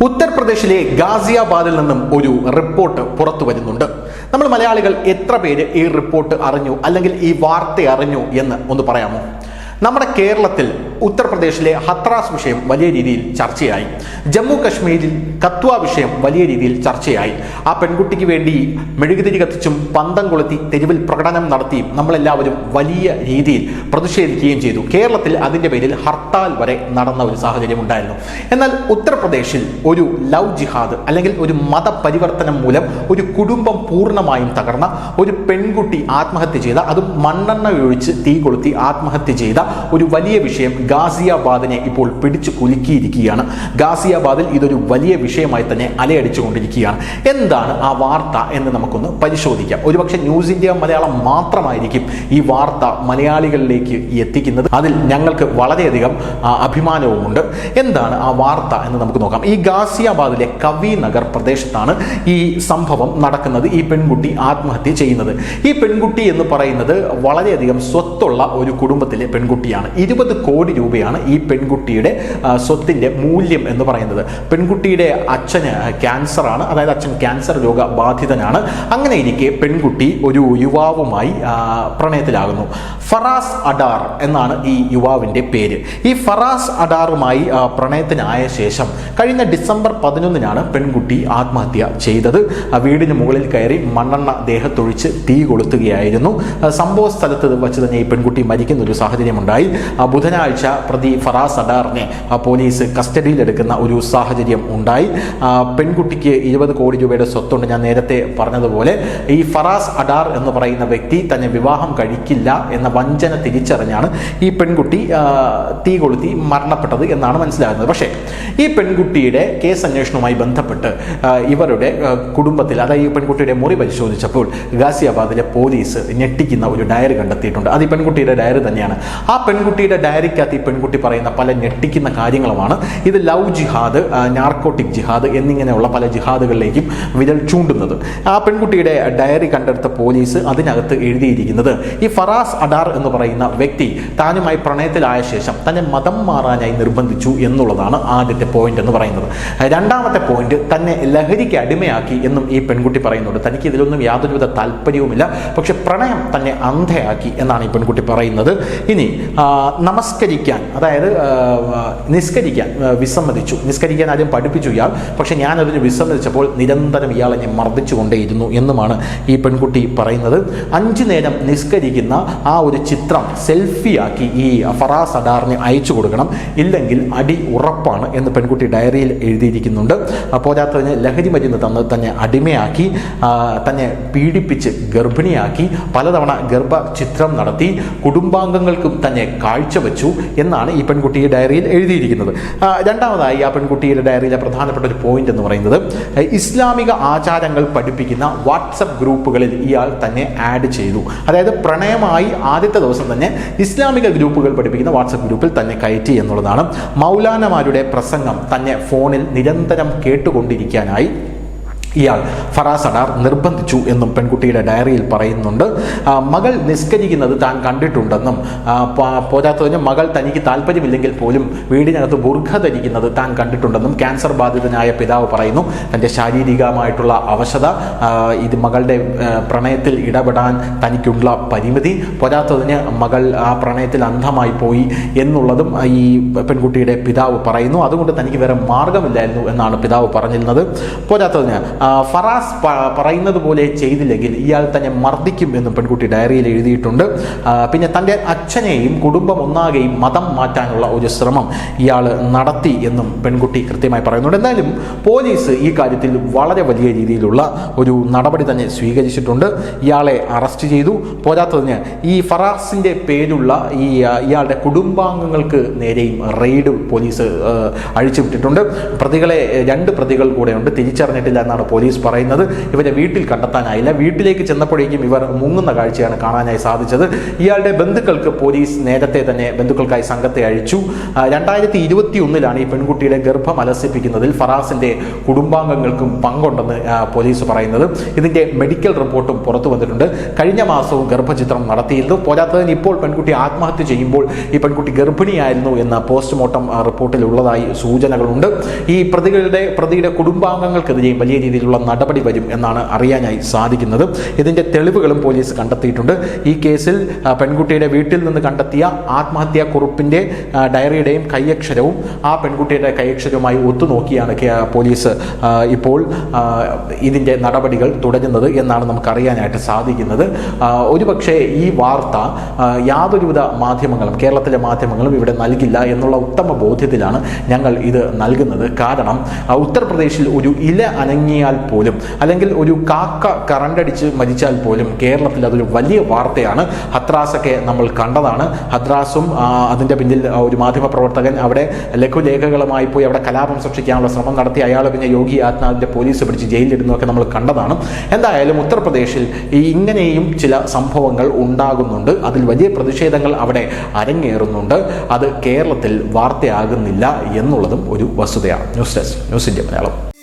ഉത്തർപ്രദേശിലെ ഗാസിയാബാദിൽ നിന്നും ഒരു റിപ്പോർട്ട് പുറത്തു വരുന്നുണ്ട്. നമ്മൾ മലയാളികൾ എത്ര പേര് ഈ റിപ്പോർട്ട് അറിഞ്ഞു, അല്ലെങ്കിൽ ഈ വാർത്ത അറിഞ്ഞു എന്ന് ഒന്ന് പറയാമോ? നമ്മുടെ കേരളത്തിൽ ഉത്തർപ്രദേശിലെ ഹത്രാസ് വിഷയം വലിയ രീതിയിൽ ചർച്ചയായി. ജമ്മു കശ്മീരിൽ കത്വ വിഷയം വലിയ രീതിയിൽ ചർച്ചയായി. ആ പെൺകുട്ടിക്ക് വേണ്ടി മെഴുകുതിരി കത്തിച്ചും പന്തം കൊളുത്തി തെരുവിൽ പ്രകടനം നടത്തിയും നമ്മളെല്ലാവരും വലിയ രീതിയിൽ പ്രതിഷേധിക്കുകയും ചെയ്തു. കേരളത്തിൽ അതിൻ്റെ പേരിൽ ഹർത്താൽ വരെ നടന്ന ഒരു സാഹചര്യം ഉണ്ടായിരുന്നു. എന്നാൽ ഉത്തർപ്രദേശിൽ ഒരു ലവ് ജിഹാദ് അല്ലെങ്കിൽ ഒരു മതപരിവർത്തനം മൂലം ഒരു കുടുംബം പൂർണ്ണമായും തകർന്ന ഒരു പെൺകുട്ടി ആത്മഹത്യ ചെയ്ത, അതും മണ്ണെണ്ണ ഒഴിച്ച് തീ കൊളുത്തി ആത്മഹത്യ ചെയ്ത ഒരു വലിയ വിഷയം ഗാസിയാബാദിനെ ഇപ്പോൾ പിടിച്ചു കുലുക്കിയിരിക്കുകയാണ്. ഗാസിയാബാദിൽ ഇതൊരു വലിയ വിഷയമായി തന്നെ അലയടിച്ചുകൊണ്ടിരിക്കുകയാണ്. എന്താണ് ആ വാർത്ത എന്ന് നമുക്കൊന്ന് പരിശോധിക്കാം. ഒരുപക്ഷെ ന്യൂസ് ഇന്ത്യ മലയാളം മാത്രമായിരിക്കും ഈ വാർത്ത മലയാളികളിലേക്ക് എത്തിക്കുന്നത്. അതിൽ ഞങ്ങൾക്ക് വളരെയധികം അഭിമാനവുമുണ്ട്. എന്താണ് ആ വാർത്ത എന്ന് നമുക്ക് നോക്കാം. ഈ ഗാസിയാബാദിലെ കവി നഗർ പ്രദേശത്താണ് ഈ സംഭവം നടക്കുന്നത്. ഈ പെൺകുട്ടി ആത്മഹത്യ ചെയ്യുന്നത്. ഈ പെൺകുട്ടി എന്ന് പറയുന്നത് വളരെയധികം സ്വത്തുള്ള ഒരു കുടുംബത്തിലെ പെൺകുട്ടിയാണ്. 20 കോടി രൂപയാണ് ഈ പെൺകുട്ടിയുടെ സ്വത്തിന്റെ മൂല്യം എന്ന് പറയുന്നത്. പെൺകുട്ടിയുടെ അച്ഛന് ക്യാൻസറാണ്, അതായത് അച്ഛൻ ക്യാൻസർ രോഗബാധിതനാണ്. അങ്ങനെ ഇരിക്കെ പെൺകുട്ടി ഒരു യുവാവുമായി പ്രണയത്തിലാകുന്നു. ഫറാസ് അഡാർ എന്നാണ് ഈ യുവാവിൻ്റെ പേര്. ഈ ഫറാസ് അഡാറുമായി പ്രണയത്തിനായ ശേഷം കഴിഞ്ഞ ഡിസംബർ 11-നാണ് പെൺകുട്ടി ആത്മഹത്യ ചെയ്തത്. വീടിന് മുകളിൽ കയറി മണ്ണെണ്ണ ദേഹത്തൊഴിച്ച് തീ കൊളുത്തുകയായിരുന്നു. സംഭവ സ്ഥലത്ത് വച്ച് തന്നെ ഈ പെൺകുട്ടി മരിക്കുന്ന ഒരു സാഹചര്യമുണ്ടായി. ബുധനാഴ്ച പ്രതി ഫറാസ് അഡാറിനെ പോലീസ് കസ്റ്റഡിയിലെടുക്കുന്ന ഒരു സാഹചര്യം ഉണ്ടായി. പെൺകുട്ടിക്ക് 20 കോടി രൂപയുടെ സ്വത്തുണ്ട്. ഞാൻ നേരത്തെ പറഞ്ഞതുപോലെ ഈ ഫറാസ് അഡാർ എന്ന് പറയുന്ന വ്യക്തി തന്നെ വിവാഹം കഴിക്കില്ല എന്ന വഞ്ചന തിരിച്ചറിഞ്ഞാണ് ഈ പെൺകുട്ടി തീ കൊളുത്തി മരണപ്പെട്ടത് എന്നാണ് മനസ്സിലാകുന്നത്. പക്ഷേ ഈ പെൺകുട്ടിയുടെ കേസ് അന്വേഷണവുമായി ബന്ധപ്പെട്ട് ഇവരുടെ കുടുംബത്തിൽ, അതായത് ഈ പെൺകുട്ടിയുടെ മുറി പരിശോധിച്ചപ്പോൾ ഗാസിയാബാദിലെ പോലീസ് ഞെട്ടിക്കുന്ന ഒരു ഡയറി കണ്ടെത്തിയിട്ടുണ്ട്. അത് ഈ പെൺകുട്ടിയുടെ ഡയറി തന്നെയാണ്. ആ പെൺകുട്ടിയുടെ ഡയറിക്കകത്ത് ഈ പെൺകുട്ടി പറയുന്ന പല ഞെട്ടിക്കുന്ന കാര്യങ്ങളുമാണ്. ഇത് ലവ് ജിഹാദ്, നാർക്കോട്ടിക് ജിഹാദ് എന്നിങ്ങനെയുള്ള പല ജിഹാദുകളിലേക്കും വിരൽ ചൂണ്ടുന്നത്. ആ പെൺകുട്ടിയുടെ ഡയറി കണ്ടെടുത്ത പോലീസ് അതിനകത്ത് എഴുതിയിരിക്കുന്നത് ഈ ഫറാസ് അഡാർ എന്ന് പറയുന്ന വ്യക്തി താനുമായി പ്രണയത്തിലായ ശേഷം തന്നെ മതം മാറാനായി നിർബന്ധിച്ചു എന്നുള്ളതാണ് ആദ്യത്തെ പോയിന്റ് എന്ന് പറയുന്നത്. രണ്ടാമത്തെ പോയിന്റ്, തന്നെ ലഹരിക്ക് അടിമയാക്കി എന്നും ഈ പെൺകുട്ടി പറയുന്നുണ്ട്. തനിക്ക് ഇതിലൊന്നും യാതൊരുവിധ താല്പര്യവുമില്ല, പക്ഷെ പ്രണയം തന്നെ അന്ധയാക്കി എന്നാണ് ഈ പെൺകുട്ടി പറയുന്നത്. ഇനി നമസ്കരിക്കാൻ, അതായത് നിസ്കരിക്കാൻ വിസമ്മതിച്ചു. നിസ്കരിക്കാൻ ആദ്യം പഠിപ്പിച്ചു ഇയാൾ, പക്ഷെ ഞാനതിന് വിസമ്മതിച്ചപ്പോൾ നിരന്തരം ഇയാൾ എന്നെ മർദ്ദിച്ചുകൊണ്ടേയിരുന്നു എന്നുമാണ് ഈ പെൺകുട്ടി പറയുന്നത്. 5 നേരം നിസ്കരിക്കുന്ന ആ ഒരു ചിത്രം സെൽഫിയാക്കി ഈ ഫറാസ് അഡാറിന് അയച്ചു കൊടുക്കണം, ഇല്ലെങ്കിൽ അടി ഉറപ്പാണ് എന്ന് പെൺകുട്ടി ഡയറിയിൽ എഴുതിയിരിക്കുന്നുണ്ട്. പോരാത്തതിന് ലഹരി മരുന്ന് തന്ന് തന്നെ അടിമയാക്കി, തന്നെ പീഡിപ്പിച്ച് ഗർഭിണിയാക്കി, പലതവണ ഗർഭചിത്രം നടത്തി, കുടുംബാംഗങ്ങൾക്കും തന്നെ കാഴ്ചവെച്ചു എന്നാണ് ഈ പെൺകുട്ടിയുടെ ഡയറിയിൽ എഴുതിയിരിക്കുന്നത്. രണ്ടാമതായി ആ പെൺകുട്ടിയുടെ ഡയറിയിലെ പ്രധാനപ്പെട്ട ഒരു പോയിന്റ് എന്ന് പറയുന്നത്, ഇസ്ലാമിക ആചാരങ്ങൾ പഠിപ്പിക്കുന്ന വാട്സപ്പ് ഗ്രൂപ്പുകളിൽ ഇയാൾ തന്നെ ആഡ് ചെയ്തു. അതായത് പ്രണയമായി ആദ്യത്തെ ദിവസം തന്നെ ഇസ്ലാമിക ഗ്രൂപ്പുകൾ പഠിപ്പിക്കുന്ന വാട്സപ്പ് ഗ്രൂപ്പിൽ തന്നെ കയറ്റി എന്നുള്ളതാണ്. മൗലാനമാരുടെ പ്രസംഗം തന്നെ ഫോണിൽ നിരന്തരം കേട്ടുകൊണ്ടിരിക്കാനായി ഇയാൾ ഫറാസ് അഡാർ നിർബന്ധിച്ചു എന്നും പെൺകുട്ടിയുടെ ഡയറിയിൽ പറയുന്നുണ്ട്. മകൾ നിസ്കരിക്കുന്നത് താൻ കണ്ടിട്ടുണ്ടെന്നും, പോരാത്തതിന് മകൾ തനിക്ക് താല്പര്യമില്ലെങ്കിൽ പോലും വീടിനകത്ത് ബുർഖ ധരിക്കുന്നത് താൻ കണ്ടിട്ടുണ്ടെന്നും ക്യാൻസർ ബാധിതനായ പിതാവ് പറയുന്നു. തൻ്റെ ശാരീരികമായിട്ടുള്ള അവശത, ഇത് മകളുടെ പ്രണയത്തിൽ ഇടപെടാൻ തനിക്കുള്ള പരിമിതി, പോരാത്തതിന് മകൾ ആ പ്രണയത്തിൽ അന്ധമായി പോയി എന്നുള്ളതും ഈ പെൺകുട്ടിയുടെ പിതാവ് പറയുന്നു. അതുകൊണ്ട് തനിക്ക് വേറെ മാർഗമില്ലായിരുന്നു എന്നാണ് പിതാവ് പറഞ്ഞിരുന്നത്. പോരാത്തതിന് ഫറാസ് പറയുന്നത് പോലെ ചെയ്തില്ലെങ്കിൽ ഇയാൾ തന്നെ മർദ്ദിക്കും എന്നും പെൺകുട്ടി ഡയറിയിൽ എഴുതിയിട്ടുണ്ട്. പിന്നെ തൻ്റെ അച്ഛനെയും കുടുംബം ഒന്നാകെയും മതം മാറ്റാനുള്ള ഒരു ശ്രമം ഇയാൾ നടത്തി എന്നും പെൺകുട്ടി കൃത്യമായി പറയുന്നുണ്ട്. എന്തായാലും പോലീസ് ഈ കാര്യത്തിൽ വളരെ വലിയ രീതിയിലുള്ള ഒരു നടപടി തന്നെ സ്വീകരിച്ചിട്ടുണ്ട്. ഇയാളെ അറസ്റ്റ് ചെയ്തു. പോരാത്തതിന് ഈ ഫറാസിൻ്റെ പേരുള്ള ഇയാളുടെ കുടുംബാംഗങ്ങൾക്ക് നേരെയും റെയ്ഡ് പോലീസ് അഴിച്ചുവിട്ടിട്ടുണ്ട്. പ്രതികളെ 2 പ്രതികൾ കൂടെയുണ്ട്, തിരിച്ചറിഞ്ഞിട്ടില്ല എന്നാണ് പോലീസ് പറയുന്നത്. ഇവരെ വീട്ടിൽ കണ്ടെത്താനായില്ല. വീട്ടിലേക്ക് ചെന്നപ്പോഴേക്കും ഇവർ മുങ്ങുന്ന കാഴ്ചയാണ് കാണാനായി സാധിച്ചത്. ഇയാളുടെ ബന്ധുക്കൾക്ക് പോലീസ് നേരത്തെ തന്നെ ബന്ധുക്കൾക്കായി സംഘത്തെ അയച്ചു. 2021 ഈ പെൺകുട്ടിയുടെ ഗർഭം അലസിപ്പിക്കുന്നതിൽ ഫറാസിന്റെ കുടുംബാംഗങ്ങൾക്കും പങ്കുണ്ടെന്ന് പോലീസ് പറയുന്നത്. ഇതിന്റെ മെഡിക്കൽ റിപ്പോർട്ടും പുറത്തു വന്നിട്ടുണ്ട്. കഴിഞ്ഞ മാസവും ഗർഭചിത്രം നടത്തിയിരുന്നു. പോരാത്തതിന് ഇപ്പോൾ പെൺകുട്ടി ആത്മഹത്യ ചെയ്യുമ്പോൾ ഈ പെൺകുട്ടി ഗർഭിണിയായിരുന്നു എന്ന പോസ്റ്റ്മോർട്ടം റിപ്പോർട്ടിൽ ഉള്ളതായി സൂചനകളുണ്ട്. ഈ പ്രതിയുടെ കുടുംബാംഗങ്ങൾക്കെതിരെയും വലിയ രീതിയിലുള്ള നടപടി വരും എന്നാണ് അറിയാനായി സാധിക്കുന്നത്. ഇതിന്റെ തെളിവുകളും പോലീസ് കണ്ടെത്തിയിട്ടുണ്ട്. ഈ കേസിൽ പെൺകുട്ടിയുടെ വീട്ടിൽ നിന്ന് കണ്ടെത്തിയ ആത്മഹത്യാ കുറിപ്പിന്റെ ഡയറിയുടെയും കൈയക്ഷരവും ആ പെൺകുട്ടിയുടെ കൈയക്ഷരവുമായി ഒത്തുനോക്കിയാണ് പോലീസ് ഇപ്പോൾ ഇതിന്റെ നടപടികൾ തുടരുന്നത് എന്നാണ് നമുക്ക് അറിയാനായിട്ട് സാധിക്കുന്നത്. ഒരുപക്ഷെ ഈ വാർത്ത യാതൊരുവിധ മാധ്യമങ്ങളും, കേരളത്തിലെ മാധ്യമങ്ങളും ഇവിടെ നൽകില്ല എന്നുള്ള ഉത്തമ ബോധ്യത്തിലാണ് ഞങ്ങൾ ഇത് നൽകുന്നത്. കാരണം ഉത്തർപ്രദേശിൽ ഒരു ഇല അനങ്ങിയാൽ പോലും, അല്ലെങ്കിൽ ഒരു കാക്ക കറണ്ടടിച്ച് മരിച്ചാൽ പോലും കേരളത്തിൽ അതൊരു വലിയ വാർത്തയാണ്. ഹത്രാസൊക്കെ നമ്മൾ കണ്ടതാണ്. ഹത്രാസും അതിൻ്റെ പിന്നിൽ ഒരു മാധ്യമപ്രവർത്തകൻ അവിടെ ലഘുലേഖകളുമായി പോയി അവിടെ കലാപം സൃഷ്ടിക്കാനുള്ള ശ്രമം നടത്തി. അയാൾ പിന്നെ യോഗി ആദിത്യനാഥിന്റെ പോലീസ് പിടിച്ച് ജയിലിലിടുന്നതൊക്കെ നമ്മൾ കണ്ടതാണ്. എന്തായാലും ഉത്തർപ്രദേശിൽ ഇങ്ങനെയും ചില സംഭവങ്ങൾ ഉണ്ടാകുന്നുണ്ട്. അതിൽ വലിയ പ്രതിഷേധങ്ങൾ അവിടെ അരങ്ങേറുന്നുണ്ട്. അത് കേരളത്തിൽ വാർത്തയാകുന്നില്ല എന്നുള്ളതും ഒരു വസ്തുതയാണ്. News desk, news India Malayalam.